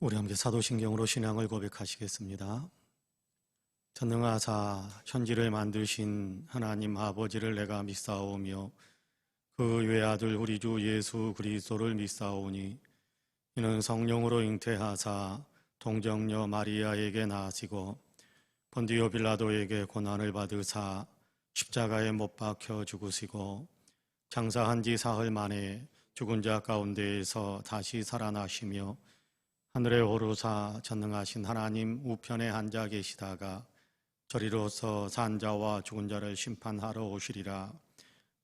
우리 함께 사도신경으로 신앙을 고백하시겠습니다. 전능하사 천지를 만드신 하나님 아버지를 내가 믿사오며 그 외아들 우리 주 예수 그리스도를 믿사오니 이는 성령으로 잉태하사 동정녀 마리아에게 나시고 본디오 빌라도에게 고난을 받으사 십자가에 못 박혀 죽으시고 장사한 지 사흘 만에 죽은 자 가운데에서 다시 살아나시며 하늘에 오르사 전능하신 하나님 우편에 앉아 계시다가 저리로서 산 자와 죽은 자를 심판하러 오시리라.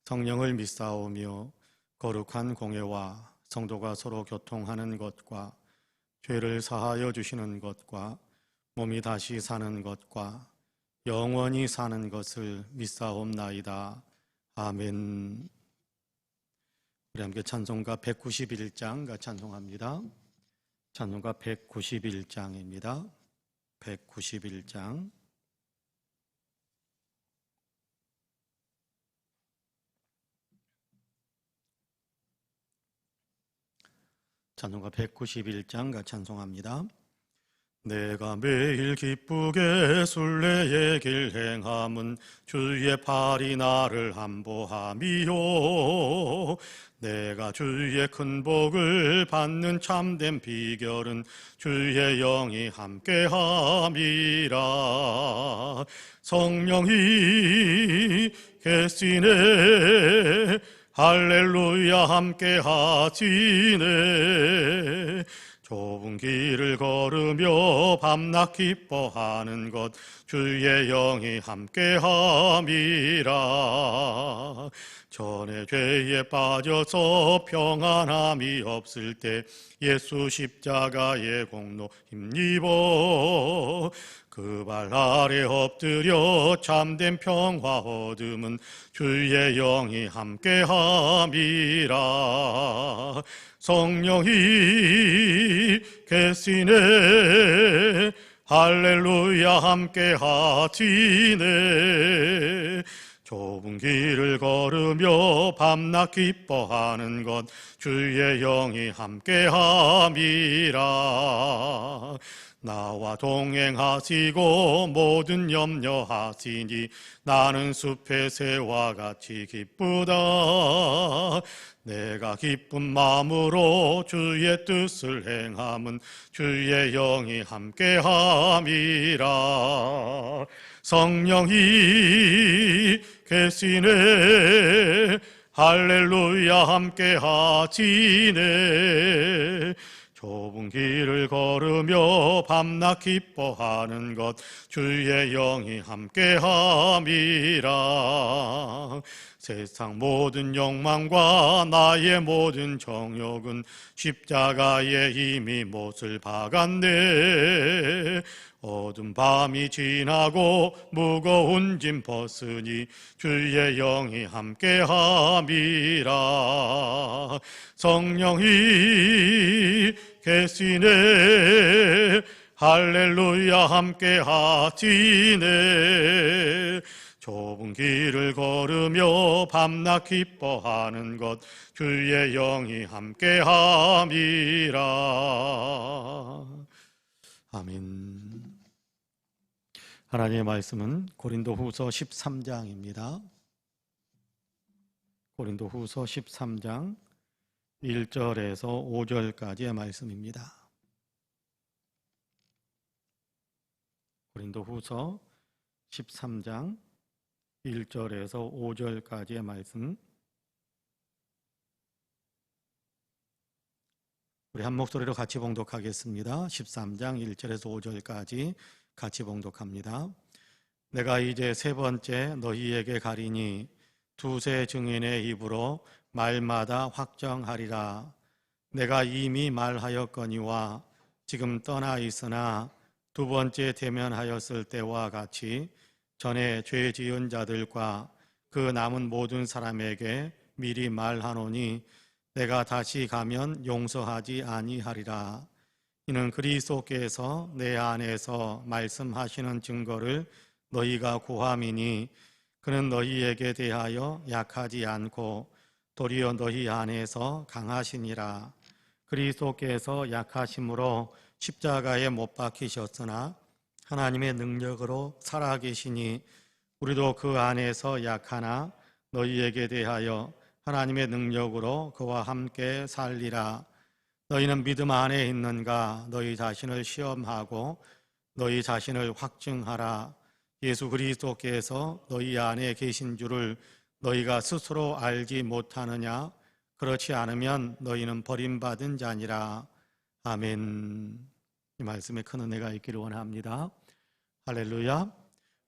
성령을 믿사오며 거룩한 공회와 성도가 서로 교통하는 것과 죄를 사하여 주시는 것과 몸이 다시 사는 것과 영원히 사는 것을 믿사옵나이다. 아멘. 우리 함께 찬송가 191장 찬송합니다. 찬송가 191장입니다. 191장. 찬송가 191장 찬송합니다. 내가 매일 기쁘게 순례의 길 행함은 주의 팔이 나를 안보함이요, 내가 주의 큰 복을 받는 참된 비결은 주의 영이 함께함이라. 성령이 계시네 할렐루야 함께하시네. 좁은 길을 걸으며 밤낮 기뻐하는 것 주의 영이 함께함이라. 전에 죄에 빠져서 평안함이 없을 때 예수 십자가의 공로 힘입어 그 발 아래 엎드려 참된 평화 얻음은 주의 영이 함께함이라. 성령이 계시네 할렐루야 함께하시네. 좁은 길을 걸으며 밤낮 기뻐하는 것 주의 영이 함께함이라. 나와 동행하시고 모든 염려하시니 나는 숲의 새와 같이 기쁘다. 내가 기쁜 마음으로 주의 뜻을 행함은 주의 영이 함께함이라. 성령이 계시네 할렐루야 함께하시네. 좁은 길을 걸으며 밤낮 기뻐하는 것 주의 영이 함께함이라. 세상 모든 욕망과 나의 모든 정욕은 십자가에 이미 못을 박았네. 어두운 밤이 지나고 무거운 짐 벗으니 주의 영이 함께함이라. 성령이 계시네 할렐루야 함께하시네. 좁은 길을 걸으며 밤낮 기뻐하는 것 주의 영이 함께함이라. 아멘. 하나님의 말씀은 고린도후서 13장입니다. 고린도후서 13장 1절에서 5절까지의 말씀입니다. 고린도후서 13장 1절에서 5절까지의 말씀, 우리 한 목소리로 같이 봉독하겠습니다. 13장 1절에서 5절까지 같이 봉독합니다. 내가 이제 세 번째 너희에게 가리니 두세 증인의 입으로 말마다 확정하리라. 내가 이미 말하였거니와 지금 떠나 있으나 두 번째 대면하였을 때와 같이 전에 죄 지은 자들과 그 남은 모든 사람에게 미리 말하노니 내가 다시 가면 용서하지 아니하리라. 이는 그리스도께서 내 안에서 말씀하시는 증거를 너희가 구함이니 그는 너희에게 대하여 약하지 않고 도리어 너희 안에서 강하시니라. 그리스도께서 약하심으로 십자가에 못 박히셨으나 하나님의 능력으로 살아계시니 우리도 그 안에서 약하나 너희에게 대하여 하나님의 능력으로 그와 함께 살리라. 너희는 믿음 안에 있는가? 너희 자신을 시험하고 너희 자신을 확증하라. 예수 그리스도께서 너희 안에 계신 줄을 너희가 스스로 알지 못하느냐? 그렇지 않으면 너희는 버림받은 자니라. 아멘. 이 말씀에 큰 은혜가 있기를 원합니다. 할렐루야.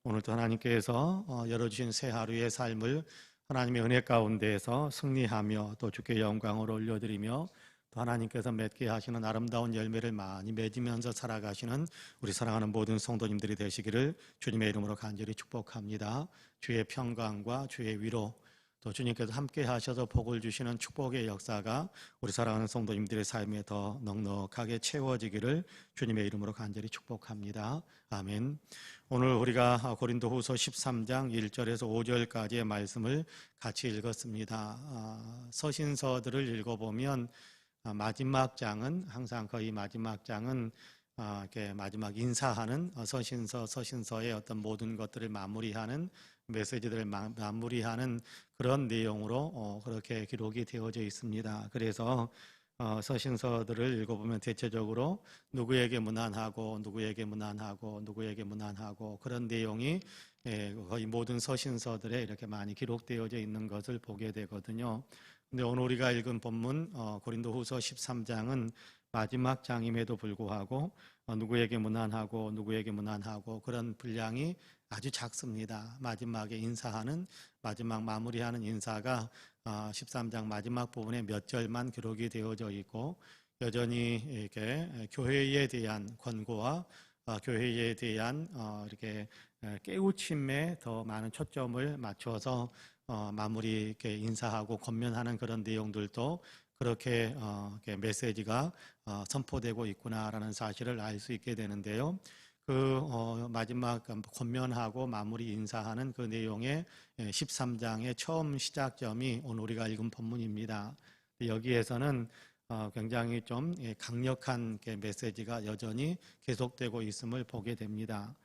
오늘도 하나님께서 열어주신 새 하루의 삶을 하나님의 은혜 가운데에서 승리하며 또 주께 영광을 올려드리며 또 하나님께서 맺게 하시는 아름다운 열매를 많이 맺으면서 살아가시는 우리 사랑하는 모든 성도님들이 되시기를 주님의 이름으로 간절히 축복합니다. 주의 평강과 주의 위로 또 주님께서 함께 하셔서 복을 주시는 축복의 역사가 우리 사랑하는 성도님들의 삶에 더 넉넉하게 채워지기를 주님의 이름으로 간절히 축복합니다. 아멘. 오늘 우리가 고린도후서 13장 1절에서 5절까지의 말씀을 같이 읽었습니다. 서신서들을 읽어보면 마지막 장은 항상 거의 마지막 장은 이렇게 마지막 인사하는 서신서의 어떤 모든 것들을 마무리하는 메시지들을 마무리하는 그런 내용으로 그렇게 기록이 되어져 있습니다. 그래서 서신서들을 읽어보면 대체적으로 누구에게 문안하고 누구에게 문안하고 누구에게 문안하고 그런 내용이 거의 모든 서신서들에 이렇게 많이 기록되어져 있는 것을 보게 되거든요. 근데 오늘 우리가 읽은 본문 고린도후서 13장은 마지막 장임에도 불구하고 누구에게 문안하고 누구에게 문안하고 그런 분량이 아주 작습니다. 마지막에 인사하는 마지막 마무리하는 인사가 13장 마지막 부분에 몇 절만 기록이 되어져 있고 여전히 이렇게 교회에 대한 권고와 교회에 대한 이렇게 깨우침에 더 많은 초점을 맞춰서 마무리 이렇게 인사하고 권면하는 그런 내용들도 그렇게 메시지가 선포되고 있구나라는 사실을 알 수 있게 되는데요. 그 마지막 권면하고 마무리 인사하는 그 내용의 13장의 처음 시작점이 오늘 우리가 읽은 본문입니다. 여기에서는 굉장히 좀 강력한 메시지가 여전히 계속되고 있음을 보게 됩니다.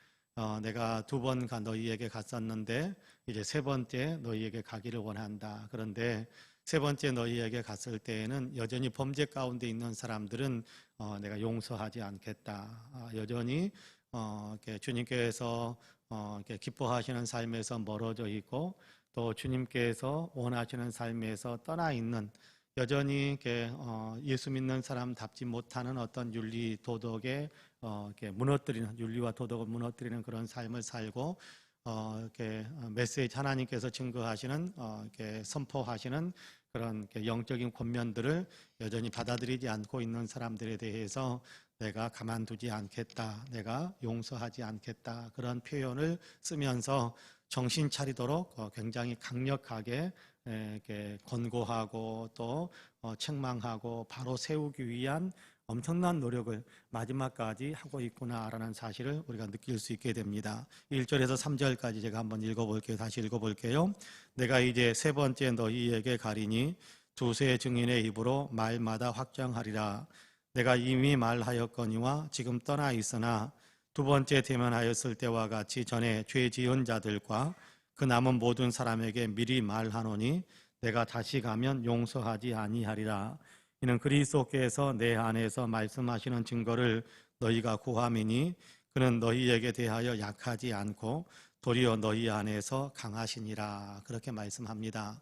내가 두 번 너희에게 갔었는데 이제 세 번째 너희에게 가기를 원한다. 그런데 세 번째 너희에게 갔을 때에는 여전히 범죄 가운데 있는 사람들은 내가 용서하지 않겠다. 여전히 주님께서 기뻐하시는 삶에서 멀어져 있고 또 주님께서 원하시는 삶에서 떠나 있는 여전히 예수 믿는 사람답지 못하는 어떤 윤리 도덕에 무너뜨리는 윤리와 도덕을 무너뜨리는 그런 삶을 살고 메시지 하나님께서 증거하시는 선포하시는 그런 영적인 권면들을 여전히 받아들이지 않고 있는 사람들에 대해서 내가 가만두지 않겠다, 내가 용서하지 않겠다 그런 표현을 쓰면서 정신 차리도록 굉장히 강력하게 권고하고 또 책망하고 바로 세우기 위한 엄청난 노력을 마지막까지 하고 있구나라는 사실을 우리가 느낄 수 있게 됩니다. 1절에서 3절까지 제가 한번 읽어볼게요. 다시 읽어볼게요. 내가 이제 세 번째 너희에게 가리니 두세 증인의 입으로 말마다 확정하리라. 내가 이미 말하였거니와 지금 떠나 있으나 두 번째 대면하였을 때와 같이 전에 죄 지은 자들과 그 남은 모든 사람에게 미리 말하노니 내가 다시 가면 용서하지 아니하리라. 이는 그리스도께서 내 안에서 말씀하시는 증거를 너희가 구함이니 그는 너희에게 대하여 약하지 않고 도리어 너희 안에서 강하시니라. 그렇게 말씀합니다.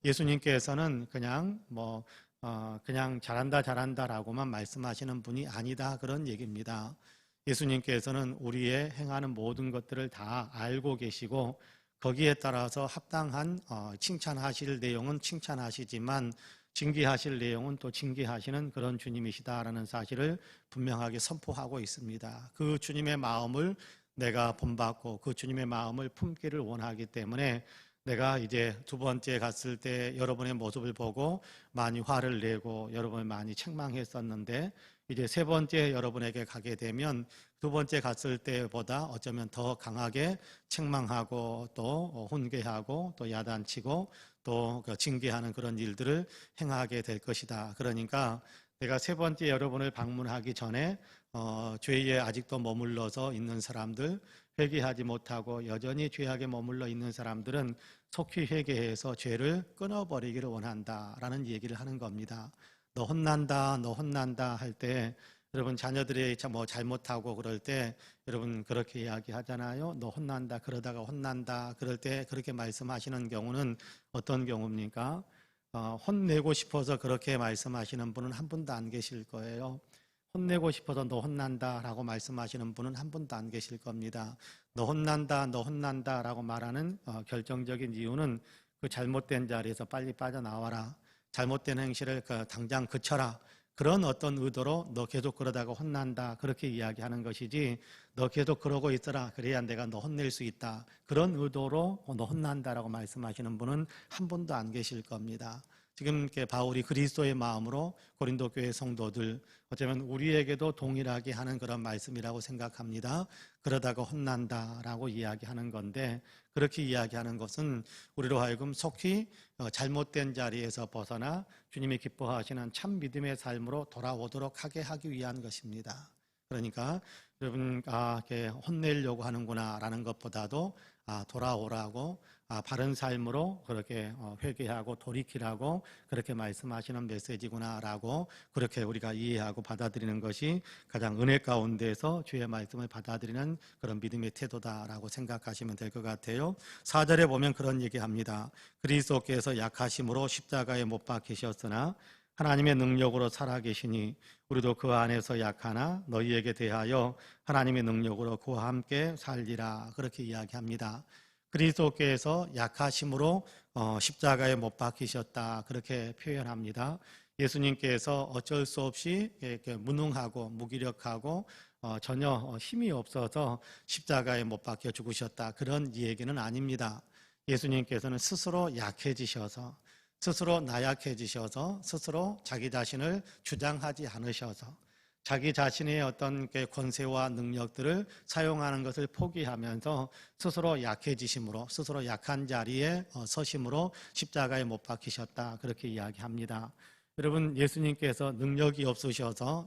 예수님께서는 그냥 그냥 잘한다라고만 말씀하시는 분이 아니다 그런 얘기입니다. 예수님께서는 우리의 행하는 모든 것들을 다 알고 계시고 거기에 따라서 합당한 칭찬하실 내용은 칭찬하시지만 징계하실 내용은 또 징계하시는 그런 주님이시다라는 사실을 분명하게 선포하고 있습니다. 그 주님의 마음을 내가 본받고 그 주님의 마음을 품기를 원하기 때문에 내가 이제 두 번째 갔을 때 여러분의 모습을 보고 많이 화를 내고 여러분을 많이 책망했었는데 이제 세 번째 여러분에게 가게 되면 두 번째 갔을 때보다 어쩌면 더 강하게 책망하고 또 훈계하고 또 야단치고 또 징계하는 그런 일들을 행하게 될 것이다. 그러니까 내가 세 번째 여러분을 방문하기 전에 죄에 아직도 머물러서 있는 사람들, 회개하지 못하고 여전히 죄악에 머물러 있는 사람들은 속히 회개해서 죄를 끊어버리기를 원한다라는 얘기를 하는 겁니다. 너 혼난다, 너 혼난다 할 때 여러분 자녀들이 뭐 잘못하고 그럴 때 여러분 그렇게 이야기하잖아요. 너 혼난다 그러다가 혼난다 그럴 때 그렇게 말씀하시는 경우는 어떤 경우입니까? 혼내고 싶어서 그렇게 말씀하시는 분은 한 분도 안 계실 거예요. 혼내고 싶어서 너 혼난다 라고 말씀하시는 분은 한 분도 안 계실 겁니다. 너 혼난다 너 혼난다 라고 말하는 결정적인 이유는 그 잘못된 자리에서 빨리 빠져나와라, 잘못된 행실을 당장 그쳐라, 그런 어떤 의도로 너 계속 그러다가 혼난다 그렇게 이야기하는 것이지, 너 계속 그러고 있어라 그래야 내가 너 혼낼 수 있다 그런 의도로 너 혼난다라고 말씀하시는 분은 한 분도 안 계실 겁니다. 지금 바울이 그리스도의 마음으로 고린도 교회 성도들, 어쩌면 우리에게도 동일하게 하는 그런 말씀이라고 생각합니다. 그러다가 혼난다라고 이야기하는 건데, 그렇게 이야기하는 것은 우리로 하여금 속히 잘못된 자리에서 벗어나 주님이 기뻐하시는 참 믿음의 삶으로 돌아오도록 하게 하기 위한 것입니다. 그러니까 여러분 이렇게 혼내려고 하는구나 라는 것보다도 돌아오라고, 바른 삶으로 그렇게 회개하고 돌이키라고 그렇게 말씀하시는 메시지구나 라고 그렇게 우리가 이해하고 받아들이는 것이 가장 은혜 가운데서 주의 말씀을 받아들이는 그런 믿음의 태도다라고 생각하시면 될 것 같아요. 4절에 보면 그런 얘기합니다. 그리스도께서 약하심으로 십자가에 못 박히셨으나 하나님의 능력으로 살아계시니 우리도 그 안에서 약하나 너희에게 대하여 하나님의 능력으로 그와 함께 살리라, 그렇게 이야기합니다. 그리스도께서 약하심으로 십자가에 못 박히셨다 그렇게 표현합니다. 예수님께서 어쩔 수 없이 이렇게 무능하고 무기력하고 전혀 힘이 없어서 십자가에 못 박혀 죽으셨다 그런 얘기는 아닙니다. 예수님께서는 스스로 약해지셔서, 스스로 나약해지셔서, 스스로 자기 자신을 주장하지 않으셔서 자기 자신의 어떤 권세와 능력들을 사용하는 것을 포기하면서 스스로 약해지심으로, 스스로 약한 자리에 서심으로 십자가에 못 박히셨다 그렇게 이야기합니다. 여러분 예수님께서 능력이 없으셔서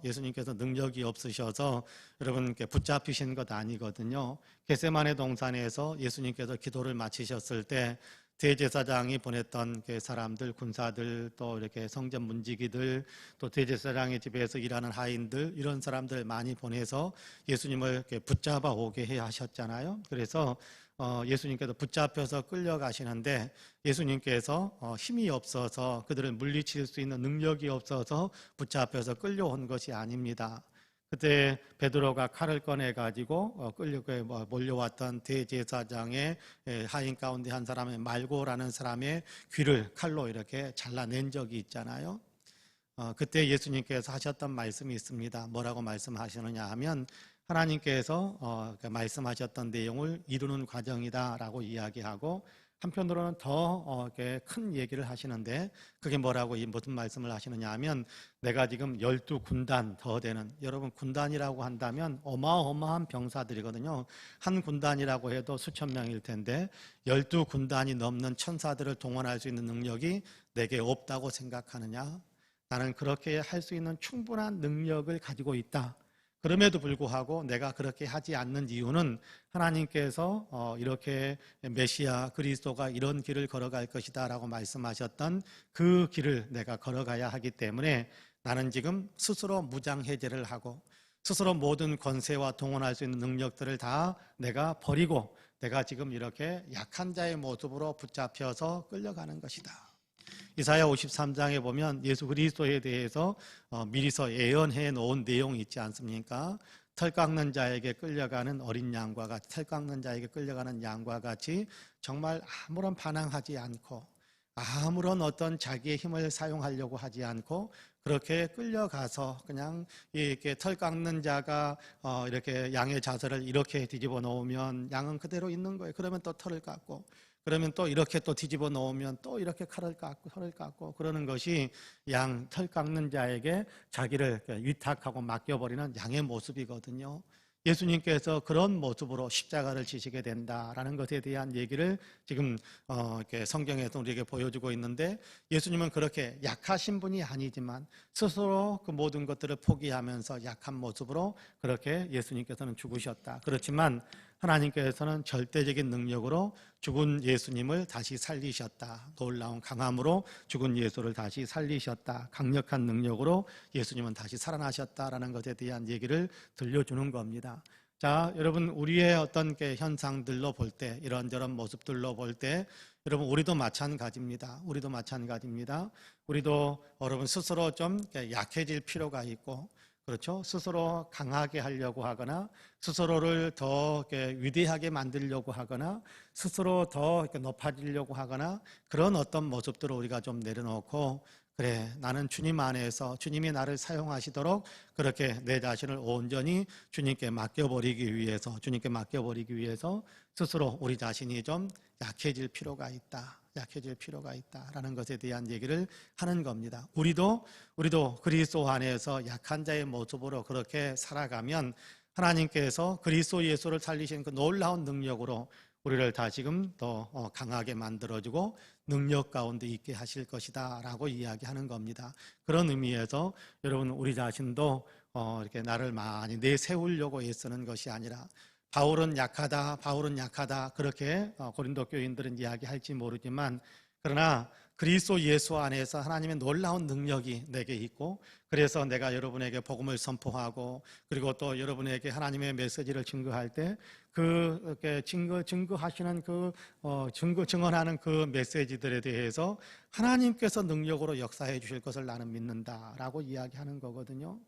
여러분 붙잡히신 것 아니거든요. 겟세마네 동산에서 예수님께서 기도를 마치셨을 때 대제사장이 보냈던 사람들, 군사들, 또 이렇게 성전 문지기들, 또 대제사장의 집에서 일하는 하인들, 이런 사람들 많이 보내서 예수님을 이렇게 붙잡아 오게 해 하셨잖아요. 그래서 예수님께서 붙잡혀서 끌려가시는데 예수님께서 힘이 없어서, 그들을 물리칠 수 있는 능력이 없어서 붙잡혀서 끌려온 것이 아닙니다. 그때 베드로가 칼을 꺼내 가지고 몰려왔던 대제사장의 하인 가운데 한 사람의 말고라는 사람의 귀를 칼로 이렇게 잘라낸 적이 있잖아요. 그때 예수님께서 하셨던 말씀이 있습니다. 뭐라고 말씀하시느냐 하면 하나님께서 말씀하셨던 내용을 이루는 과정이다라고 이야기하고, 한편으로는 더 큰 얘기를 하시는데 그게 뭐라고 무슨 말씀을 하시느냐 하면, 내가 지금 12군단 더 되는, 여러분 군단이라고 한다면 어마어마한 병사들이거든요. 한 군단이라고 해도 수천 명일 텐데 12군단이 넘는 천사들을 동원할 수 있는 능력이 내게 없다고 생각하느냐? 나는 그렇게 할 수 있는 충분한 능력을 가지고 있다. 그럼에도 불구하고 내가 그렇게 하지 않는 이유는 하나님께서 이렇게 메시아 그리스도가 이런 길을 걸어갈 것이다 라고 말씀하셨던 그 길을 내가 걸어가야 하기 때문에 나는 지금 스스로 무장해제를 하고 스스로 모든 권세와 동원할 수 있는 능력들을 다 내가 버리고 내가 지금 이렇게 약한 자의 모습으로 붙잡혀서 끌려가는 것이다. 이사야 53장에 보면 예수 그리스도에 대해서 미리서 예언해 놓은 내용이 있지 않습니까? 털 깎는 자에게 끌려가는 어린 양과 같이, 털 깎는 자에게 끌려가는 양과 같이 정말 아무런 반항하지 않고 아무런 어떤 자기의 힘을 사용하려고 하지 않고 그렇게 끌려가서 그냥 이렇게 털 깎는 자가 이렇게 양의 자세를 이렇게 뒤집어 놓으면 양은 그대로 있는 거예요. 그러면 또 털을 깎고, 그러면 또 이렇게 또 뒤집어 놓으면 또 이렇게 칼을 깎고 털을 깎고, 그러는 것이 양 털 깎는 자에게 자기를 위탁하고 맡겨버리는 양의 모습이거든요. 예수님께서 그런 모습으로 십자가를 지시게 된다라는 것에 대한 얘기를 지금 이렇게 성경에서 우리에게 보여주고 있는데, 예수님은 그렇게 약하신 분이 아니지만 스스로 그 모든 것들을 포기하면서 약한 모습으로 그렇게 예수님께서는 죽으셨다. 그렇지만 하나님께서는 절대적인 능력으로 죽은 예수님을 다시 살리셨다. 놀라운 강함으로 죽은 예수를 다시 살리셨다. 강력한 능력으로 예수님은 다시 살아나셨다라는 것에 대한 얘기를 들려주는 겁니다. 자, 여러분, 우리의 어떤 게 현상들로 볼 때, 이런저런 모습들로 볼 때, 여러분, 우리도 마찬가지입니다. 우리도 마찬가지입니다. 우리도 여러분 스스로 좀 약해질 필요가 있고, 그렇죠? 스스로 강하게 하려고 하거나, 스스로를 더 위대하게 만들려고 하거나, 스스로 더 높아지려고 하거나, 그런 어떤 모습들을 우리가 좀 내려놓고, 그래, 나는 주님 안에서 주님이 나를 사용하시도록 그렇게 내 자신을 온전히 주님께 맡겨버리기 위해서 스스로 우리 자신이 좀 약해질 필요가 있다라는 것에 대한 얘기를 하는 겁니다. 우리도 그리스도 안에서 약한 자의 모습으로 그렇게 살아가면 하나님께서 그리스도 예수를 살리신 그 놀라운 능력으로 우리를 다시금 더 강하게 만들어주고 능력 가운데 있게 하실 것이다 라고 이야기하는 겁니다. 그런 의미에서 여러분, 우리 자신도 이렇게 나를 많이 내세우려고 애쓰는 것이 아니라, 바울은 약하다 그렇게 고린도 교인들은 이야기할지 모르지만, 그러나 그리스도 예수 안에서 하나님의 놀라운 능력이 내게 있고, 그래서 내가 여러분에게 복음을 선포하고, 그리고 또 여러분에게 하나님의 메시지를 증거할 때 증거하시는 증언하는 그 메시지들에 대해서 하나님께서 능력으로 역사해 주실 것을 나는 믿는다라고 이야기하는 거거든요.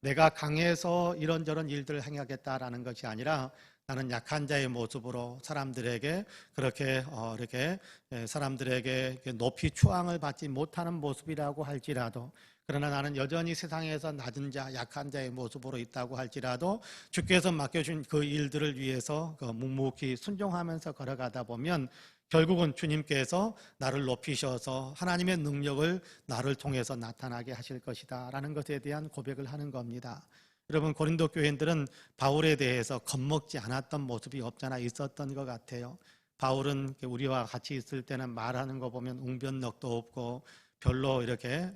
내가 강해서 이런저런 일들을 행하겠다라는 것이 아니라, 나는 약한 자의 모습으로 사람들에게 그렇게 이렇게 사람들에게 높이 추앙을 받지 못하는 모습이라고 할지라도, 그러나 나는 여전히 세상에서 낮은 자, 약한 자의 모습으로 있다고 할지라도 주께서 맡겨준 그 일들을 위해서 묵묵히 순종하면서 걸어가다 보면 결국은 주님께서 나를 높이셔서 하나님의 능력을 나를 통해서 나타나게 하실 것이다 라는 것에 대한 고백을 하는 겁니다. 여러분, 고린도 교인들은 바울에 대해서 겁먹지 않았던 모습이 없잖아 있었던 것 같아요. 바울은 우리와 같이 있을 때는 말하는 거 보면 웅변력도 없고 별로 이렇게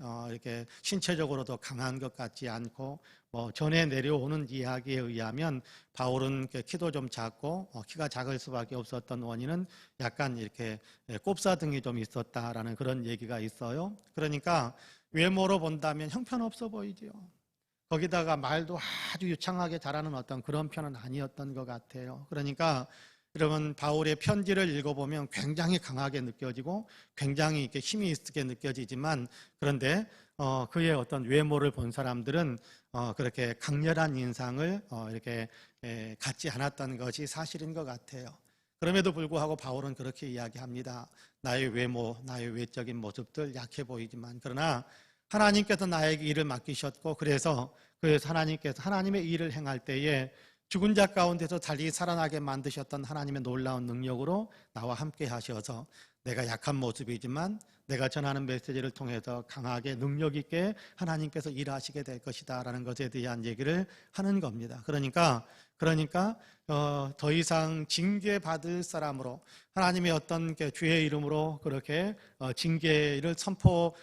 신체적으로도 강한 것 같지 않고, 전에 내려오는 이야기에 의하면 바울은 키도 좀 작고 키가 작을 수밖에 없었던 원인은 약간 이렇게 꼽사등이 좀 있었다라는 그런 얘기가 있어요. 그러니까 외모로 본다면 형편없어 보이지요. 거기다가 말도 아주 유창하게 잘하는 어떤 그런 편은 아니었던 것 같아요. 그러니까 여러분, 바울의 편지를 읽어보면 굉장히 강하게 느껴지고 굉장히 이렇게 힘이 있게 느껴지지만, 그런데 그의 어떤 외모를 본 사람들은 그렇게 강렬한 인상을 이렇게 갖지 않았던 것이 사실인 것 같아요. 그럼에도 불구하고 바울은 그렇게 이야기합니다. 나의 외모, 나의 외적인 모습들 약해 보이지만, 그러나 하나님께서 나에게 일을 맡기셨고, 그래서 하나님께서 하나님의 일을 행할 때에 죽은 자 가운데서 달리 살아나게 만드셨던 하나님의 놀라운 능력으로 나와 함께 하셔서 내가 약한 모습이지만 내가 전하는 메시지를 통해서 강하게 능력 있게 하나님께서 일하시게 될 것이다 라는 것에 대한 얘기를 하는 겁니다. 그러니까 더 이상 징계받을 사람으로, 하나님의 어떤 주의 이름으로 그렇게 징계를 선포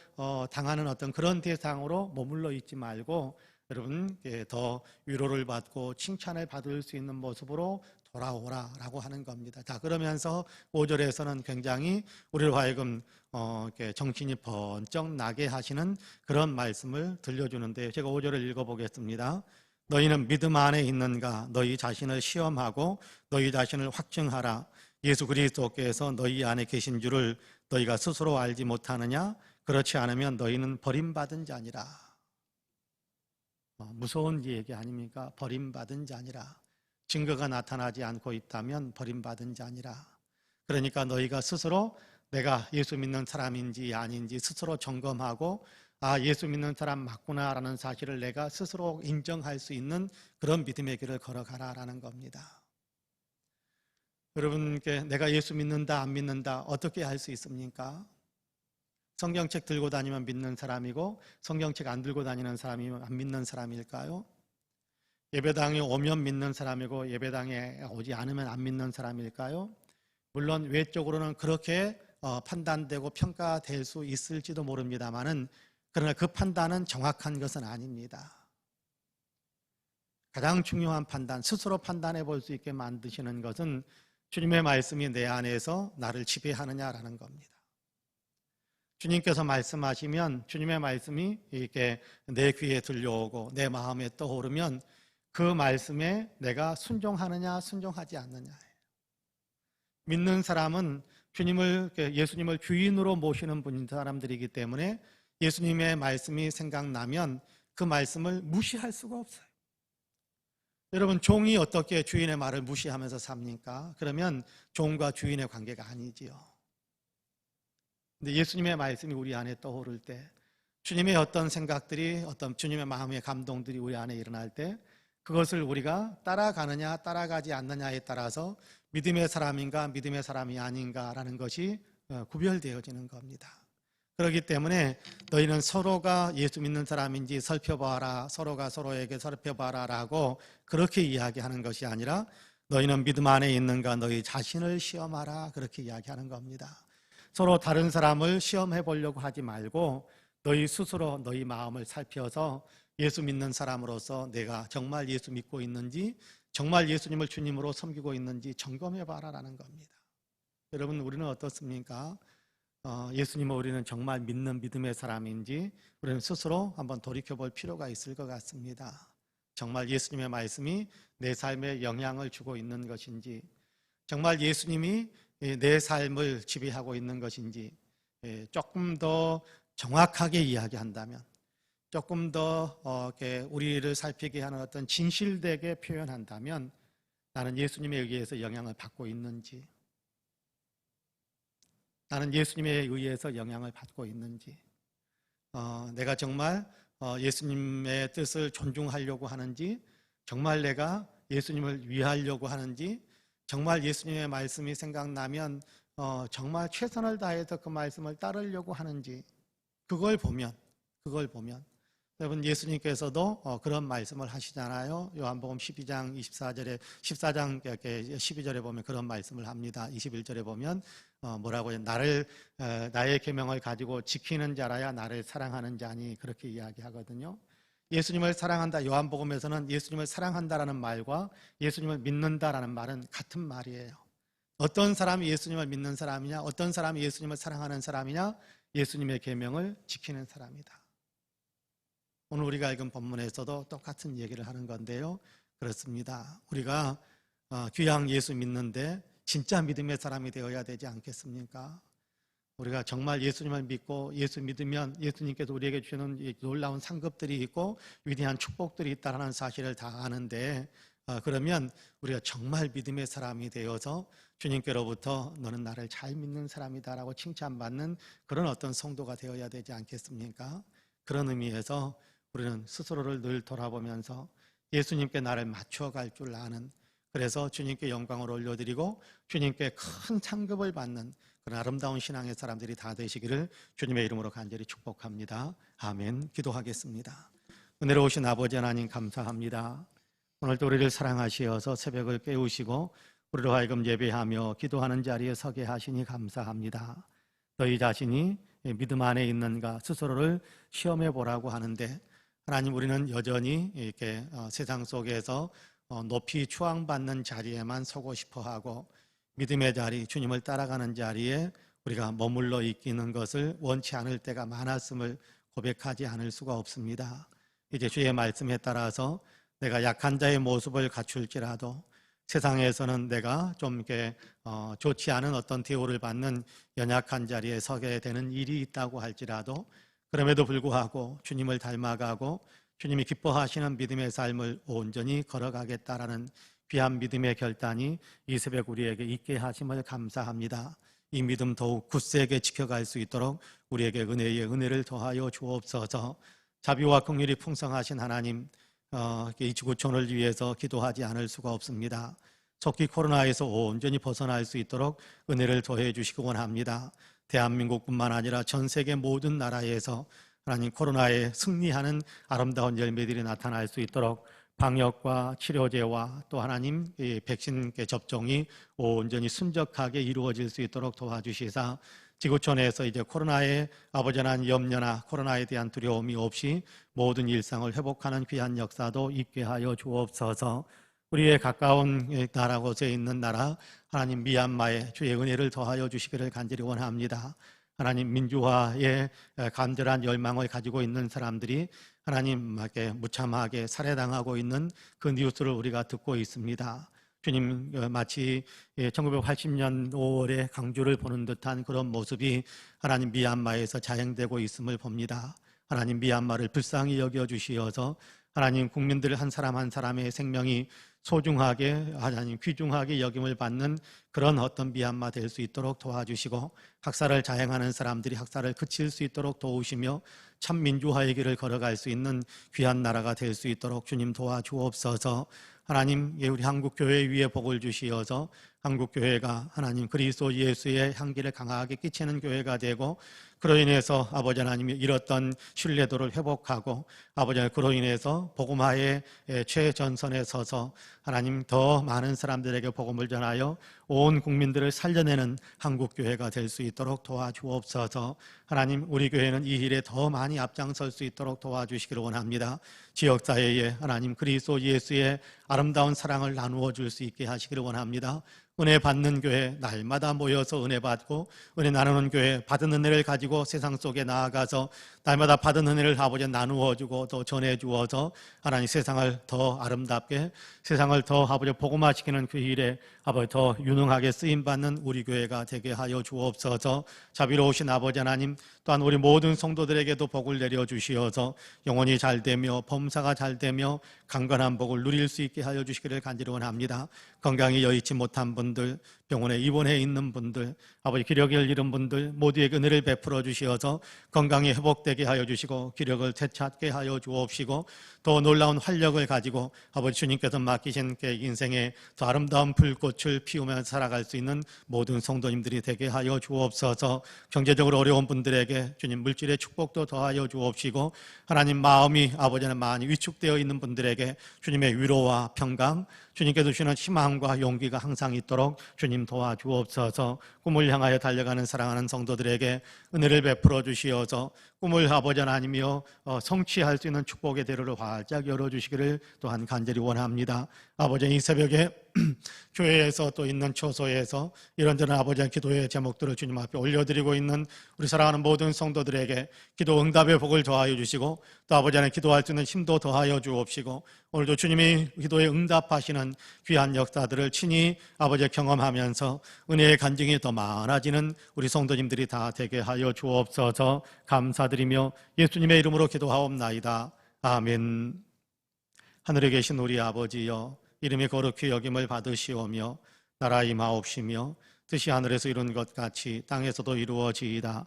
당하는 어떤 그런 대상으로 머물러 있지 말고, 여러분, 더 위로를 받고 칭찬을 받을 수 있는 모습으로 돌아오라라고 하는 겁니다. 자, 그러면서 5절에서는 굉장히 우리를 하여금 정신이 번쩍 나게 하시는 그런 말씀을 들려주는데, 제가 5절을 읽어보겠습니다. 너희는 믿음 안에 있는가? 너희 자신을 시험하고 너희 자신을 확증하라. 예수 그리스도께서 너희 안에 계신 줄을 너희가 스스로 알지 못하느냐? 그렇지 않으면 너희는 버림받은 자니라. 무서운 얘기 아닙니까? 버림받은 자니라. 증거가 나타나지 않고 있다면 버림받은 자니라. 그러니까 너희가 스스로 내가 예수 믿는 사람인지 아닌지 스스로 점검하고, 예수 믿는 사람 맞구나라는 사실을 내가 스스로 인정할 수 있는 그런 믿음의 길을 걸어가라라는 겁니다. 여러분께 내가 예수 믿는다 안 믿는다 어떻게 할 수 있습니까? 성경책 들고 다니면 믿는 사람이고 성경책 안 들고 다니는 사람이면 안 믿는 사람일까요? 예배당에 오면 믿는 사람이고 예배당에 오지 않으면 안 믿는 사람일까요? 물론 외적으로는 그렇게 판단되고 평가될 수 있을지도 모릅니다만은, 그러나 그 판단은 정확한 것은 아닙니다. 가장 중요한 판단, 스스로 판단해 볼 수 있게 만드시는 것은 주님의 말씀이 내 안에서 나를 지배하느냐라는 겁니다. 주님께서 말씀하시면, 주님의 말씀이 이렇게 내 귀에 들려오고 내 마음에 떠오르면 그 말씀에 내가 순종하느냐 순종하지 않느냐예요. 믿는 사람은 예수님을 주인으로 모시는 분인 사람들이기 때문에 예수님의 말씀이 생각나면 그 말씀을 무시할 수가 없어요. 여러분, 종이 어떻게 주인의 말을 무시하면서 삽니까? 그러면 종과 주인의 관계가 아니지요. 근데 예수님의 말씀이 우리 안에 떠오를 때, 주님의 어떤 생각들이, 어떤 주님의 마음의 감동들이 우리 안에 일어날 때, 그것을 우리가 따라가느냐 따라가지 않느냐에 따라서 믿음의 사람인가 믿음의 사람이 아닌가라는 것이 구별되어지는 겁니다. 그렇기 때문에 너희는 서로가 예수 믿는 사람인지 살펴봐라, 서로가 서로에게 살펴봐라 라고 그렇게 이야기하는 것이 아니라, 너희는 믿음 안에 있는가 너희 자신을 시험하라, 그렇게 이야기하는 겁니다. 서로 다른 사람을 시험해 보려고 하지 말고 너희 스스로 너희 마음을 살펴서 예수 믿는 사람으로서 내가 정말 예수 믿고 있는지, 정말 예수님을 주님으로 섬기고 있는지 점검해 봐라라는 겁니다. 여러분, 우리는 어떻습니까? 예수님을 우리는 정말 믿는 믿음의 사람인지 우리는 스스로 한번 돌이켜볼 필요가 있을 것 같습니다. 정말 예수님의 말씀이 내 삶에 영향을 주고 있는 것인지, 정말 예수님이 내 삶을 지배하고 있는 것인지, 조금 더 정확하게 이야기한다면, 조금 더 우리를 살피게 하는 어떤 진실되게 표현한다면, 나는 예수님에 의해서 영향을 받고 있는지, 나는 예수님에 의해서 영향을 받고 있는지, 내가 정말 예수님의 뜻을 존중하려고 하는지, 정말 내가 예수님을 위하려고 하는지, 정말 예수님의 말씀이 생각나면 정말 최선을 다해서 그 말씀을 따르려고 하는지, 그걸 보면 여러분, 예수님께서도 그런 말씀을 하시잖아요. 요한복음 12장 14장 12절에 보면 그런 말씀을 합니다. 21절에 보면 뭐라고 해요? 나의 계명을 가지고 지키는 자라야 나를 사랑하는 자니, 그렇게 이야기하거든요. 예수님을 사랑한다, 요한복음에서는 예수님을 사랑한다라는 말과 예수님을 믿는다라는 말은 같은 말이에요. 어떤 사람이 예수님을 믿는 사람이냐, 어떤 사람이 예수님을 사랑하는 사람이냐? 예수님의 계명을 지키는 사람이다. 오늘 우리가 읽은 본문에서도 똑같은 얘기를 하는 건데요. 그렇습니다. 우리가 귀양 예수 믿는데 진짜 믿음의 사람이 되어야 되지 않겠습니까? 우리가 정말 예수님을 믿고 예수 믿으면 예수님께서 우리에게 주시는 놀라운 상급들이 있고 위대한 축복들이 있다는 사실을 다 아는데, 그러면 우리가 정말 믿음의 사람이 되어서 주님께로부터 너는 나를 잘 믿는 사람이다라고 칭찬받는 그런 어떤 성도가 되어야 되지 않겠습니까? 그런 의미에서 우리는 스스로를 늘 돌아보면서 예수님께 나를 맞춰갈 줄 아는, 그래서 주님께 영광을 올려드리고 주님께 큰 상급을 받는 그런 아름다운 신앙의 사람들이 다 되시기를 주님의 이름으로 간절히 축복합니다. 아멘. 기도하겠습니다. 은혜로우신 아버지 하나님, 감사합니다. 오늘도 우리를 사랑하시어서 새벽을 깨우시고 우리로 하여금 예배하며 기도하는 자리에 서게 하시니 감사합니다. 너희 자신이 믿음 안에 있는가 스스로를 시험해 보라고 하는데, 하나님, 우리는 여전히 이렇게 세상 속에서 높이 추앙받는 자리에만 서고 싶어하고 믿음의 자리, 주님을 따라가는 자리에 우리가 머물러 있기는 것을 원치 않을 때가 많았음을 고백하지 않을 수가 없습니다. 이제 주의 말씀에 따라서 내가 약한 자의 모습을 갖출지라도, 세상에서는 내가 좀 이렇게 좋지 않은 어떤 대우를 받는 연약한 자리에 서게 되는 일이 있다고 할지라도, 그럼에도 불구하고 주님을 닮아가고 주님이 기뻐하시는 믿음의 삶을 온전히 걸어가겠다라는 귀한 믿음의 결단이 이 새벽 우리에게 있게 하심을 감사합니다. 이 믿음 더욱 굳세게 지켜갈 수 있도록 우리에게 은혜의 은혜를 더하여 주옵소서. 자비와 긍휼이 풍성하신 하나님, 이 지구촌을 위해서 기도하지 않을 수가 없습니다. 속히 코로나에서 온전히 벗어날 수 있도록 은혜를 더해 주시기 원합니다. 대한민국뿐만 아니라 전 세계 모든 나라에서 하나님 코로나에 승리하는 아름다운 열매들이 나타날 수 있도록 방역과 치료제와 또 하나님 이 백신 접종이 온전히 순적하게 이루어질 수 있도록 도와주시사 지구촌에서 이제 코로나의 아버지 하나님 염려나 코로나에 대한 두려움이 없이 모든 일상을 회복하는 귀한 역사도 있게 하여 주옵소서. 우리의 가까운 나라 곳에 있는 나라 하나님 미얀마에 주의 은혜를 더하여 주시기를 간절히 원합니다. 하나님 민주화에 간절한 열망을 가지고 있는 사람들이 하나님께 무참하게 살해당하고 있는 그 뉴스를 우리가 듣고 있습니다. 주님, 마치 1980년 5월에 강주를 보는 듯한 그런 모습이 하나님 미얀마에서 자행되고 있음을 봅니다. 하나님 미얀마를 불쌍히 여겨주시어서 하나님 국민들 한 사람 한 사람의 생명이 소중하게 하나님 귀중하게 여김을 받는 그런 어떤 미얀마 될 수 있도록 도와주시고 학살을 자행하는 사람들이 학살을 그칠 수 있도록 도우시며 참 민주화의 길을 걸어갈 수 있는 귀한 나라가 될 수 있도록 주님 도와주옵소서. 하나님 우리 한국교회 위에 복을 주시어서 한국교회가 하나님 그리스도 예수의 향기를 강하게 끼치는 교회가 되고 그로 인해서 아버지 하나님이 잃었던 신뢰도를 회복하고 아버지 하나님 그로 인해서 복음화의 최전선에 서서 하나님 더 많은 사람들에게 복음을 전하여 온 국민들을 살려내는 한국교회가 될 수 있도록 도와주옵소서. 하나님 우리 교회는 이 일에 더 많이 앞장설 수 있도록 도와주시기를 원합니다. 지역사회에 하나님 그리스도 예수의 아름다운 사랑을 나누어 줄 수 있게 하시기를 원합니다. 은혜 받는 교회 날마다 모여서 은혜 받고 은혜 나누는 교회 받은 은혜를 가지고 세상 속에 나아가서 날마다 받은 은혜를 아버지 나누어 주고 또 전해 주어서 하나님 세상을 더 아름답게 세상을 더 아버지 복음화시키는 그 일에 아버지 더 유능하게 쓰임 받는 우리 교회가 되게 하여 주옵소서. 자비로우신 아버지 하나님 또한 우리 모든 성도들에게도 복을 내려 주시어서 영혼이 잘 되며 범사가 잘 되며 강건한 복을 누릴 수 있게 하여 주시기를 간절히 원합니다. 건강이 여의치 못한 분들 병원에 입원해 있는 분들 아버지 기력을 잃은 분들 모두에게 은혜를 베풀어 주시어서 건강이 회복되게 하여 주시고 기력을 되찾게 하여 주옵시고 더 놀라운 활력을 가지고 아버지 주님께서 맡기신 그 인생의 더 아름다운 불꽃을 피우며 살아갈 수 있는 모든 성도님들이 되게 하여 주옵소서. 경제적으로 어려운 분들에게 주님 물질의 축복도 더하여 주옵시고 하나님 마음이 아버지는 많이 위축되어 있는 분들에게 주님의 위로와 평강 주님께서 주시는 희망과 용기가 항상 있도록 주님 도와주옵소서. 꿈을 향하여 달려가는 사랑하는 성도들에게 은혜를 베풀어 주시어서 꿈을 아버지 하나님이여 성취할 수 있는 축복의 대로를 활짝 열어주시기를 또한 간절히 원합니다. 아버지 이 새벽에 교회에서 또 있는 처소에서 이런저런 아버지의 기도의 제목들을 주님 앞에 올려드리고 있는 우리 사랑하는 모든 성도들에게 기도 응답의 복을 더하여 주시고 또 아버지 하나님 기도할 수 있는 힘도 더하여 주옵시고 오늘도 주님이 기도에 응답하시는 귀한 역사들을 친히 아버지 경험하면서 은혜의 간증이 더 많아지는 우리 성도님들이 다 되게 하여 주옵소서. 감사드리며 예수님의 이름으로 기도하옵나이다. 아멘. 하늘에 계신 우리 아버지여 이름이 거룩히 여김을 받으시오며 나라 임하옵시며 뜻이 하늘에서 이룬 것 같이 땅에서도 이루어지이다.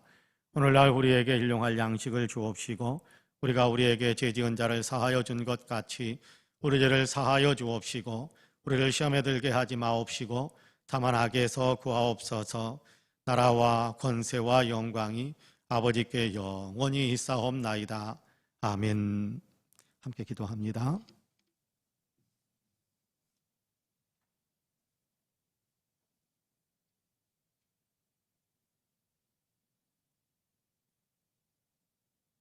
오늘날 우리에게 일용할 양식을 주옵시고 우리가 우리에게 죄 지은 자를 사하여 준 것 같이 우리 죄를 사하여 주옵시고 우리를 시험에 들게 하지 마옵시고 다만 악에서 구하옵소서. 나라와 권세와 영광이 아버지께 영원히 있사옵나이다. 아멘. 함께 기도합니다.